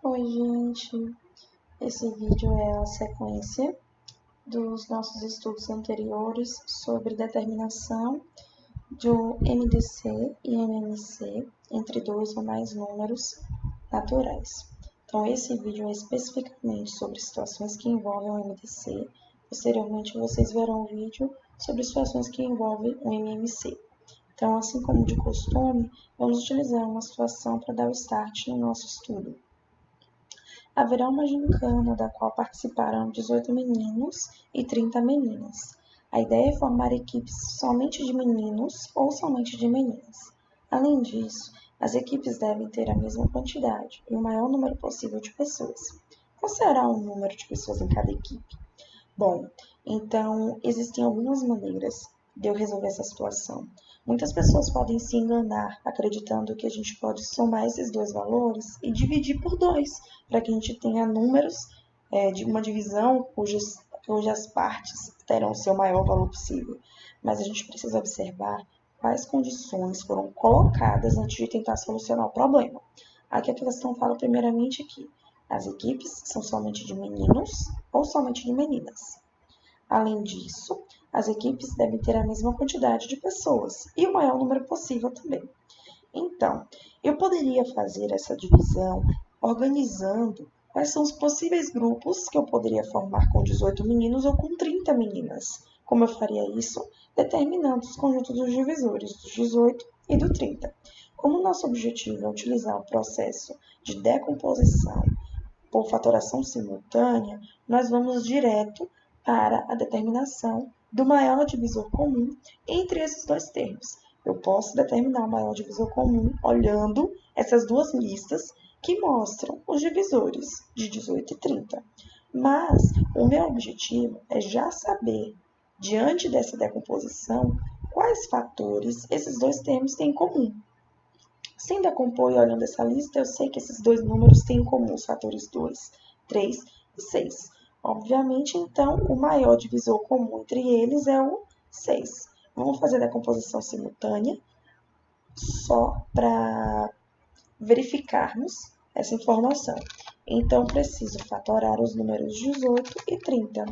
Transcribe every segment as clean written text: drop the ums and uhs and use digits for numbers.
Oi, gente. Esse vídeo é a sequência dos nossos estudos anteriores sobre determinação do MDC e MMC entre dois ou mais números naturais. Então, esse vídeo é especificamente sobre situações que envolvem o MDC. Posteriormente, vocês verão o vídeo sobre situações que envolvem o MMC. Então, assim como de costume, vamos utilizar uma situação para dar o start no nosso estudo. Haverá uma gincana da qual participarão 18 meninos e 30 meninas. A ideia é formar equipes somente de meninos ou somente de meninas. Além disso, as equipes devem ter a mesma quantidade e o maior número possível de pessoas. Qual será o número de pessoas em cada equipe? Bom, então existem algumas maneiras de eu resolver essa situação. Muitas pessoas podem se enganar acreditando que a gente pode somar esses dois valores e dividir por 2, para que a gente tenha números de uma divisão cujas partes terão o seu maior valor possível. Mas a gente precisa observar quais condições foram colocadas antes de tentar solucionar o problema. Aqui a questão fala primeiramente que as equipes são somente de meninos ou somente de meninas. Além disso, as equipes devem ter a mesma quantidade de pessoas e o maior número possível também. Então, eu poderia fazer essa divisão organizando quais são os possíveis grupos que eu poderia formar com 18 meninos ou com 30 meninas. Como eu faria isso? Determinando os conjuntos dos divisores do 18 e do 30. Como o nosso objetivo é utilizar o processo de decomposição por fatoração simultânea, nós vamos direto para a determinação do maior divisor comum entre esses dois termos. Eu posso determinar o maior divisor comum olhando essas duas listas que mostram os divisores de 18 e 30. Mas o meu objetivo é já saber, diante dessa decomposição, quais fatores esses dois termos têm em comum. Sem decompor e olhando essa lista, eu sei que esses dois números têm em comum os fatores 2, 3 e 6. Obviamente, então, o maior divisor comum entre eles é o 6. Vamos fazer a decomposição simultânea só para verificarmos essa informação. Então, preciso fatorar os números 18 e 30,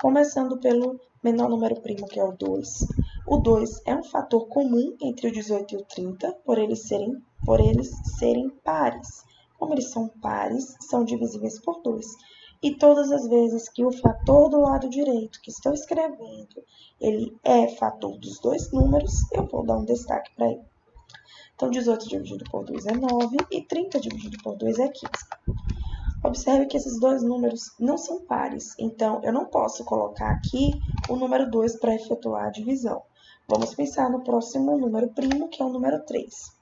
começando pelo menor número primo, que é o 2. O 2 é um fator comum entre o 18 e o 30, por eles serem pares. Como eles são pares, são divisíveis por 2. E todas as vezes que o fator do lado direito que estou escrevendo, ele é fator dos dois números, eu vou dar um destaque para ele. Então, 18 dividido por 2 é 9 e 30 dividido por 2 é 15. Observe que esses dois números não são pares, então eu não posso colocar aqui o número 2 para efetuar a divisão. Vamos pensar no próximo número primo, que é o número 3.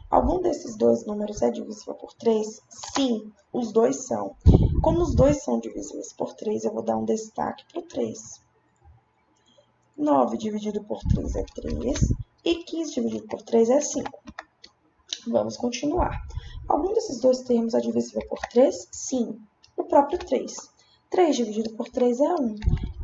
Algum desses dois números é divisível por 3? Sim, os dois são. Como os dois são divisíveis por 3, eu vou dar um destaque para o 3. 9 dividido por 3 é 3 e 15 dividido por 3 é 5. Vamos continuar. Algum desses dois termos é divisível por 3? Sim, o próprio 3. 3 dividido por 3 é 1.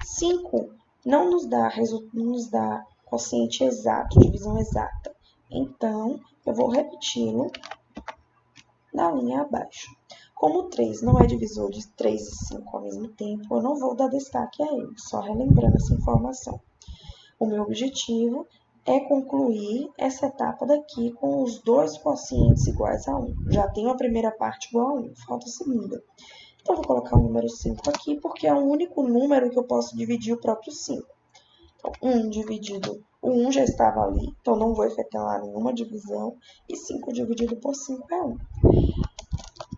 5 não nos dá quociente exato, divisão exata. Então, eu vou repeti-lo na linha abaixo. Como o 3 não é divisor de 3 e 5 ao mesmo tempo, eu não vou dar destaque a ele, só relembrando essa informação. O meu objetivo é concluir essa etapa daqui com os dois quocientes iguais a 1. Já tenho a primeira parte igual a 1, falta a segunda. Então, vou colocar o número 5 aqui, porque é o único número que eu posso dividir o próprio 5. Então, 1 dividido, o 1 já estava ali, então não vou efetuar nenhuma divisão, e 5 dividido por 5 é 1.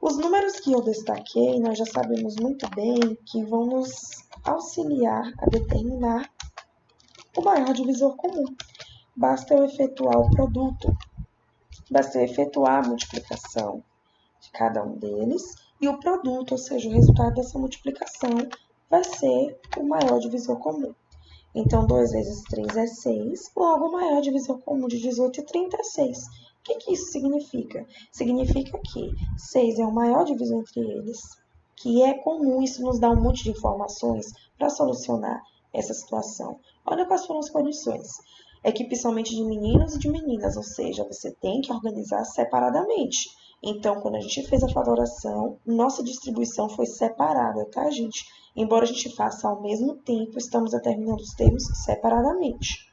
Os números que eu destaquei, nós já sabemos muito bem que vão nos auxiliar a determinar o maior divisor comum. Basta eu efetuar o produto, basta eu efetuar a multiplicação de cada um deles, e o produto, ou seja, o resultado dessa multiplicação, vai ser o maior divisor comum. Então, 2 vezes 3 é 6, logo o maior divisor comum de 18 e 30 é 6. O que isso significa? Significa que 6 é o maior divisor entre eles, que é comum, isso nos dá um monte de informações para solucionar essa situação. Olha quais foram as condições. Equipe somente de meninos e de meninas, ou seja, você tem que organizar separadamente. Então, quando a gente fez a fatoração, nossa distribuição foi separada, tá, gente? Embora a gente faça ao mesmo tempo, estamos determinando os termos separadamente.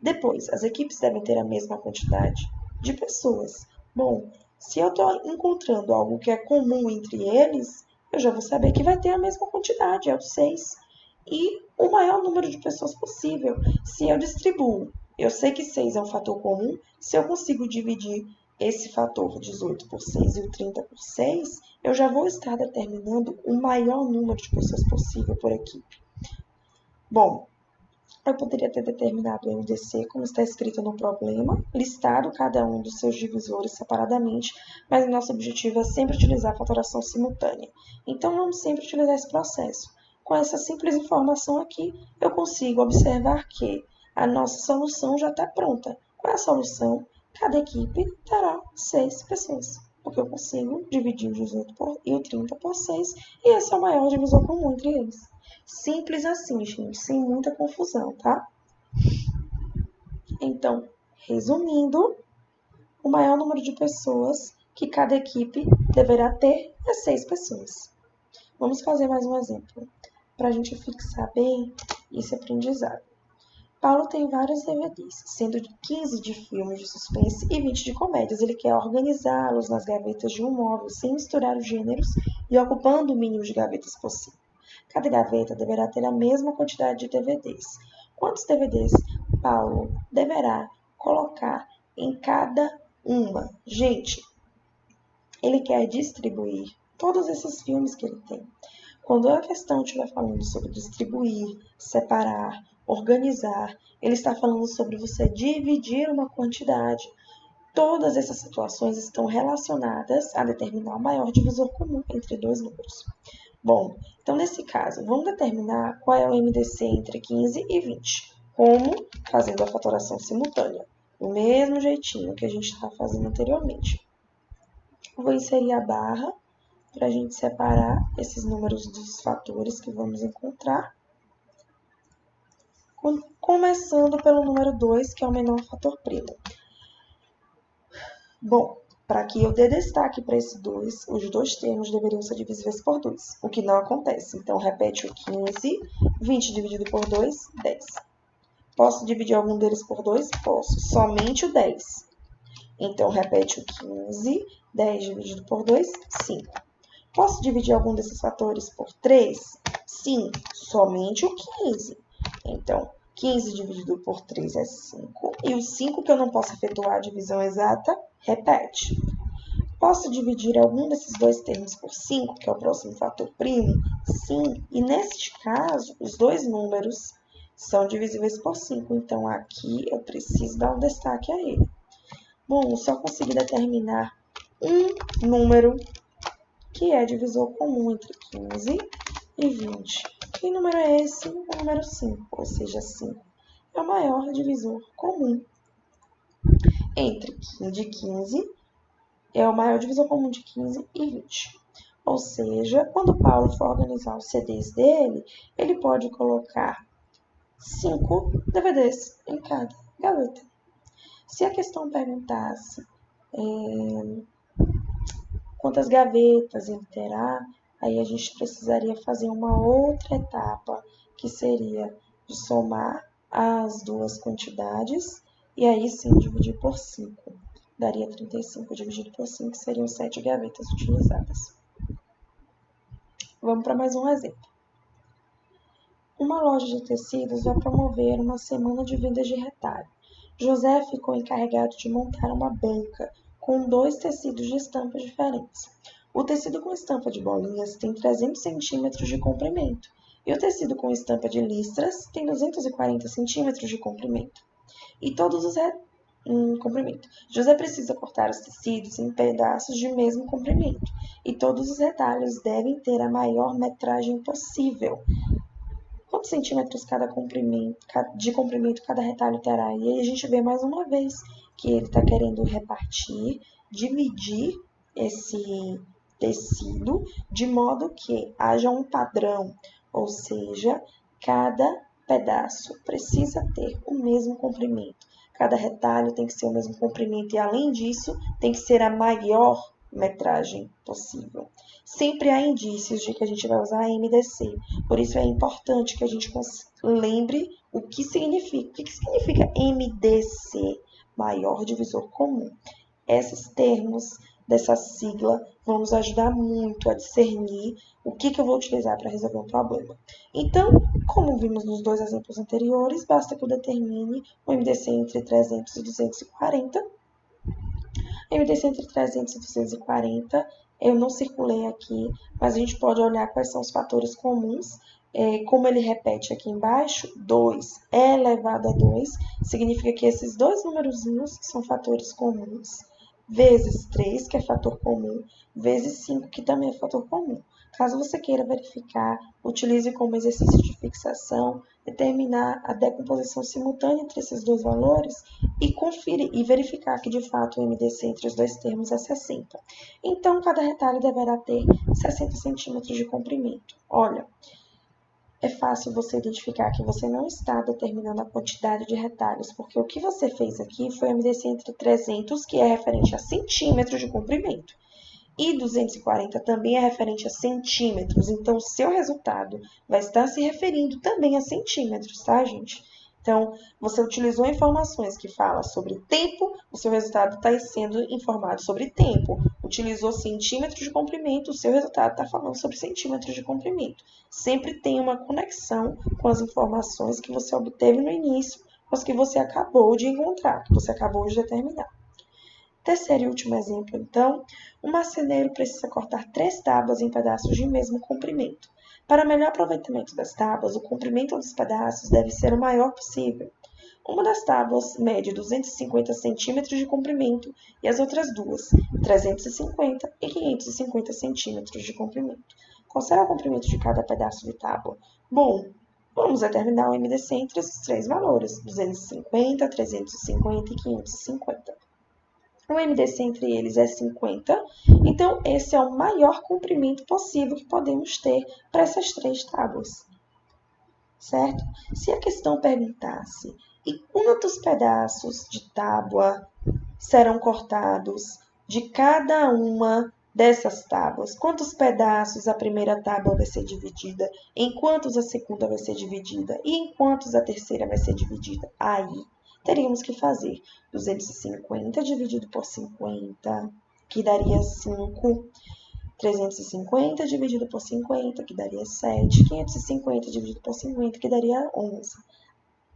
Depois, as equipes devem ter a mesma quantidade de pessoas. Bom, se eu estou encontrando algo que é comum entre eles, eu já vou saber que vai ter a mesma quantidade, é o 6. E o maior número de pessoas possível. Se eu distribuo, eu sei que 6 é um fator comum, se eu consigo dividir esse fator 18 por 6 e o 30 por 6, eu já vou estar determinando o maior número de pessoas possível por equipe. Bom, eu poderia ter determinado o MDC, como está escrito no problema, listado cada um dos seus divisores separadamente, mas o nosso objetivo é sempre utilizar a fatoração simultânea. Então, vamos sempre utilizar esse processo. Com essa simples informação aqui, eu consigo observar que a nossa solução já está pronta. Qual é a solução? Cada equipe terá 6 pessoas, porque eu consigo dividir o 18 e o 30 por 6, e esse é o maior divisor comum entre eles. Simples assim, gente, sem muita confusão, tá? Então, resumindo, o maior número de pessoas que cada equipe deverá ter é 6 pessoas. Vamos fazer mais um exemplo, para a gente fixar bem esse aprendizado. Paulo tem vários DVDs, sendo 15 de filmes de suspense e 20 de comédias. Ele quer organizá-los nas gavetas de um móvel, sem misturar os gêneros e ocupando o mínimo de gavetas possível. Cada gaveta deverá ter a mesma quantidade de DVDs. Quantos DVDs Paulo deverá colocar em cada uma? Gente, ele quer distribuir todos esses filmes que ele tem. Quando a questão estiver falando sobre distribuir, separar, organizar, ele está falando sobre você dividir uma quantidade. Todas essas situações estão relacionadas a determinar o maior divisor comum entre dois números. Bom, então nesse caso, vamos determinar qual é o MDC entre 15 e 20. Como? Fazendo a fatoração simultânea, do mesmo jeitinho que a gente estava fazendo anteriormente. Vou inserir a barra para a gente separar esses números dos fatores que vamos encontrar. Começando pelo número 2, que é o menor fator primo. Bom, para que eu dê destaque para esse 2, os dois termos deveriam ser divisíveis por 2, o que não acontece. Então, repete o 15, 20 dividido por 2, 10. Posso dividir algum deles por 2? Posso, somente o 10. Então, repete o 15, 10 dividido por 2, 5. Posso dividir algum desses fatores por 3? Sim, somente o 15. Então, 15 dividido por 3 é 5. E o 5 que eu não posso efetuar a divisão exata, repete. Posso dividir algum desses dois termos por 5, que é o próximo fator primo? Sim. E neste caso, os dois números são divisíveis por 5. Então, aqui eu preciso dar um destaque a ele. Bom, só consegui determinar um número que é divisor comum entre 15 e 20. Que número é esse? O número 5, ou seja, 5 é o maior divisor comum entre 15, é o maior divisor comum de 15 e 20. Ou seja, quando Paulo for organizar os CDs dele, ele pode colocar 5 DVDs em cada gaveta. Se a questão perguntasse quantas gavetas ele terá, aí a gente precisaria fazer uma outra etapa, que seria de somar as duas quantidades, e aí sim dividir por 5. Daria 35 dividido por 5, seriam 7 gavetas utilizadas. Vamos para mais um exemplo. Uma loja de tecidos vai promover uma semana de vendas de retalho. José ficou encarregado de montar uma banca com 2 tecidos de estampas diferentes. O tecido com estampa de bolinhas tem 300 centímetros de comprimento e o tecido com estampa de listras tem 240 centímetros de comprimento. E todos os comprimento. José precisa cortar os tecidos em pedaços de mesmo comprimento e todos os retalhos devem ter a maior metragem possível. Quantos centímetros de comprimento cada retalho terá? E aí a gente vê mais uma vez que ele está querendo repartir, dividir esse tecido de modo que haja um padrão, ou seja, cada pedaço precisa ter o mesmo comprimento. Cada retalho tem que ser o mesmo comprimento e, além disso, tem que ser a maior metragem possível. Sempre há indícios de que a gente vai usar a MDC, por isso é importante que a gente lembre o que significa. O que significa MDC? Maior divisor comum. Esses termos dessa sigla vão nos ajudar muito a discernir o que eu vou utilizar para resolver um problema. Então, como vimos nos dois exemplos anteriores, basta que eu determine o MDC entre 300 e 240. MDC entre 300 e 240, eu não circulei aqui, mas a gente pode olhar quais são os fatores comuns. Como ele repete aqui embaixo, 2 elevado a 2, significa que esses dois numerozinhos são fatores comuns, vezes 3, que é fator comum, vezes 5, que também é fator comum. Caso você queira verificar, utilize como exercício de fixação, determinar a decomposição simultânea entre esses dois valores e conferir e verificar que, de fato, o MDC entre os dois termos é 60. Então, cada retalho deverá ter 60 centímetros de comprimento. Olha, é fácil você identificar que você não está determinando a quantidade de retalhos, porque o que você fez aqui foi MDC entre 300, que é referente a centímetros de comprimento, e 240 também é referente a centímetros, então o seu resultado vai estar se referindo também a centímetros, tá, gente? Então, você utilizou informações que falam sobre tempo, o seu resultado está sendo informado sobre tempo. Utilizou centímetros de comprimento, o seu resultado está falando sobre centímetros de comprimento. Sempre tem uma conexão com as informações que você obteve no início, com as que você acabou de encontrar, que você acabou de determinar. Terceiro e último exemplo, então, o marceneiro precisa cortar 3 tábuas em pedaços de mesmo comprimento. Para melhor aproveitamento das tábuas, o comprimento dos pedaços deve ser o maior possível. Uma das tábuas mede 250 centímetros de comprimento e as outras duas, 350 e 550 centímetros de comprimento. Qual será o comprimento de cada pedaço de tábua? Bom, vamos determinar o MDC entre esses três valores, 250, 350 e 550. O MDC entre eles é 50, então esse é o maior comprimento possível que podemos ter para essas 3 tábuas, certo? Se a questão perguntasse, e quantos pedaços de tábua serão cortados de cada uma dessas tábuas? Quantos pedaços a primeira tábua vai ser dividida? Em quantos a segunda vai ser dividida? E em quantos a terceira vai ser dividida? Aí, teríamos que fazer 250 dividido por 50, que daria 5. 350 dividido por 50, que daria 7. 550 dividido por 50, que daria 11.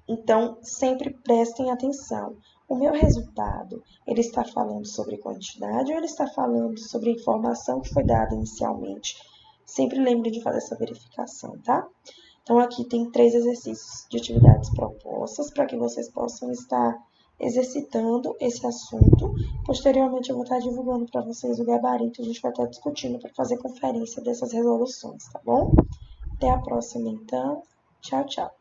Então, sempre prestem atenção. O meu resultado, ele está falando sobre quantidade ou ele está falando sobre a informação que foi dada inicialmente? Sempre lembre de fazer essa verificação, tá? Então, aqui tem 3 exercícios de atividades propostas para que vocês possam estar exercitando esse assunto. Posteriormente, eu vou estar divulgando para vocês o gabarito, a gente vai estar discutindo para fazer conferência dessas resoluções, tá bom? Até a próxima, então. Tchau, tchau.